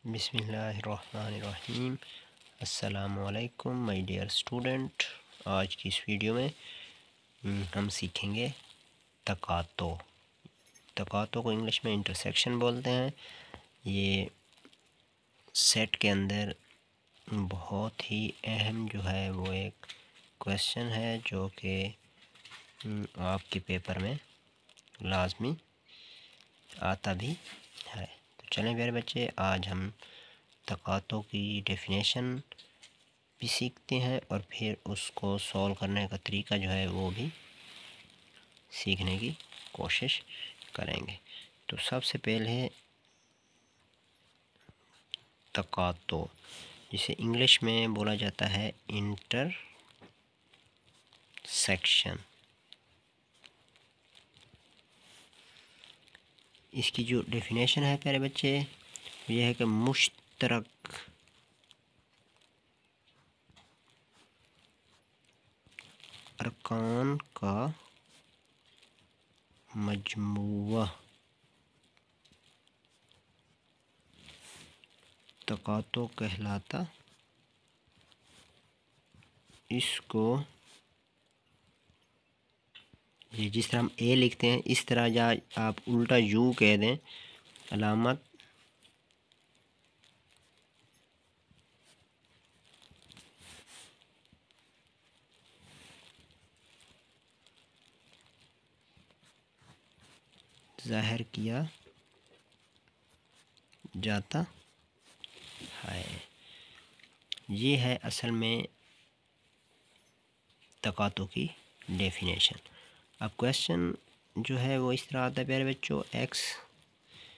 بسم اللہ الرحمن الرحیم۔ السلام علیکم مائی ڈیئر اسٹوڈنٹ۔ آج کی اس ویڈیو میں ہم سیکھیں گے تکاتو۔ تکاتو کو انگلش میں انٹرسیکشن بولتے ہیں۔ یہ سیٹ کے اندر بہت ہی اہم جو ہے وہ ایک کویسچن ہے جو کہ آپ کے پیپر میں لازمی آتا بھی ہے۔ تو چلیں پیارے بچے، آج ہم تکاتو کی ڈیفینیشن بھی سیکھتے ہیں اور پھر اس کو سولو کرنے کا طریقہ جو ہے وہ بھی سیکھنے کی کوشش کریں گے۔ تو سب سے پہلے تکاتو، جسے انگلش میں بولا جاتا ہے انٹر سیکشن۔ اس کی جو ڈیفینیشن ہے پیارے بچے یہ ہے کہ مشترک ارکان کا مجموعہ تکاتو کہلاتا۔ اس کو یہ جس طرح ہم اے لکھتے ہیں اس طرح یا آپ الٹا یو کہہ دیں، علامت ظاہر کیا جاتا ہے۔ یہ ہے اصل میں تکاتو کی ڈیفینیشن۔ اب کویسچن جو ہے وہ اس طرح آتا ہے پیارے بچوں، ایکس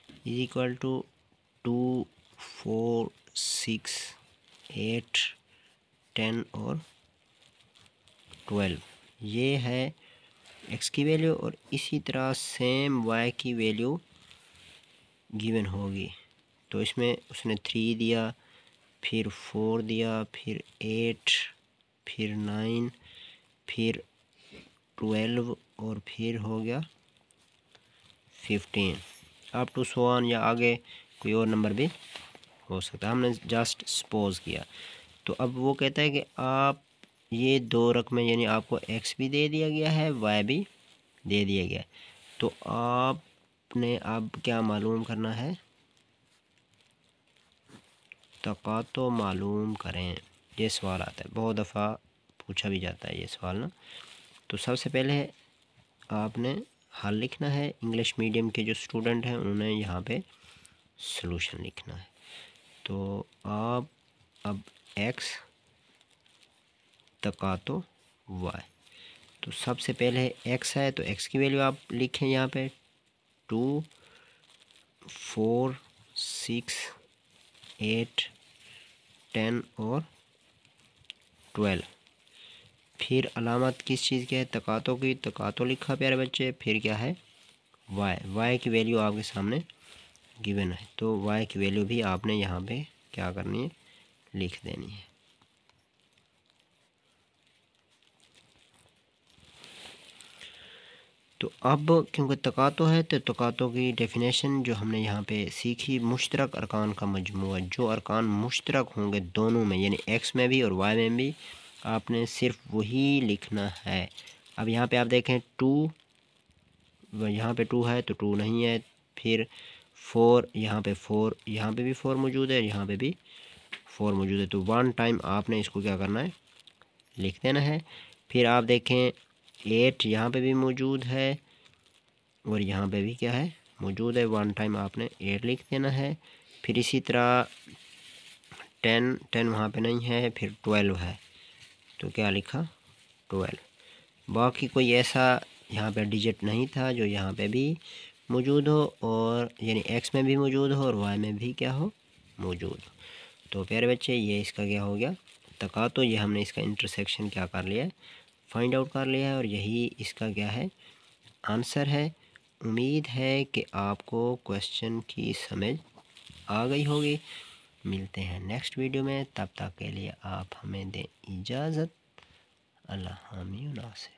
از ایکول ٹو 2 4 6 8 10 اور 12۔ یہ ہے ایکس کی ویلیو اور اسی طرح سیم وائی کی ویلیو گیون ہوگی۔ تو اس میں اس نے 3 دیا، پھر 4 دیا، پھر 8، پھر 9، پھر 12 اور پھر ہو گیا 15 اپ ٹو سو آن، یا آگے کوئی اور نمبر بھی ہو سکتا ہے، ہم نے جسٹ سپوز کیا۔ تو اب وہ کہتا ہے کہ آپ یہ دو رقمیں یعنی آپ کو ایکس بھی دے دیا گیا ہے، وائی بھی دے دیا گیا ہے، تو آپ نے اب کیا معلوم کرنا ہے؟ تکاتو معلوم کریں۔ یہ سوال آتا ہے، بہت دفعہ پوچھا بھی جاتا ہے یہ سوال نا۔ تو سب سے پہلے آپ نے حل لکھنا ہے۔ انگلش میڈیم کے جو اسٹوڈنٹ ہیں انہوں نے یہاں پہ سلوشن لکھنا ہے۔ تو آپ اب ایکس تکاتو وائی، تو سب سے پہلے ایکس ہے تو ایکس کی ویلیو آپ لکھیں یہاں پہ 2 4 6 8 10 اور 12۔ پھر علامت کس چیز کی ہے؟ تکاتو کی، تکاتو لکھا پیارے بچے۔ پھر کیا ہے؟ وائی، وائی کی ویلیو آپ کے سامنے گیون ہے، تو وائی کی ویلیو بھی آپ نے یہاں پہ کیا کرنی ہے؟ لکھ دینی ہے۔ تو اب کیونکہ تکاتو ہے تو تکاتو کی ڈیفینیشن جو ہم نے یہاں پہ سیکھی، مشترک ارکان کا مجموعہ، جو ارکان مشترک ہوں گے دونوں میں یعنی ایکس میں بھی اور وائی میں بھی، آپ نے صرف وہی لکھنا ہے۔ اب یہاں پہ آپ دیکھیں 2، یہاں پہ 2 ہے تو 2 نہیں ہے، پھر 4، یہاں پہ 4، یہاں پہ بھی 4 موجود ہے، یہاں پہ بھی 4 موجود ہے، تو 1 ٹائم آپ نے اس کو کیا کرنا ہے؟ لکھ دینا ہے۔ پھر آپ دیکھیں 8 یہاں پہ بھی موجود ہے اور یہاں پہ بھی کیا ہے؟ موجود ہے، 1 ٹائم آپ نے 8 لکھ دینا ہے۔ پھر اسی طرح 10 وہاں پہ نہیں ہے، پھر 12 ہے تو کیا لکھا؟ 12۔ باقی کوئی ایسا یہاں پہ ڈیجٹ نہیں تھا جو یہاں پہ بھی موجود ہو، اور یعنی ایکس میں بھی موجود ہو اور وائی میں بھی کیا ہو؟ موجود ہو۔ تو پیارے بچے یہ اس کا کیا ہو گیا؟ تکاتو۔ یہ ہم نے اس کا انٹرسیکشن کیا کر لیا ہے؟ فائنڈ آؤٹ کر لیا ہے، اور یہی اس کا کیا ہے؟ آنسر ہے۔ امید ہے کہ آپ کو کویسچن کی سمجھ آ گئی ہوگی۔ ملتے ہیں نیکسٹ ویڈیو میں، تب تک کے لیے آپ ہمیں دیں اجازت۔ اللہ حامی و ناصر۔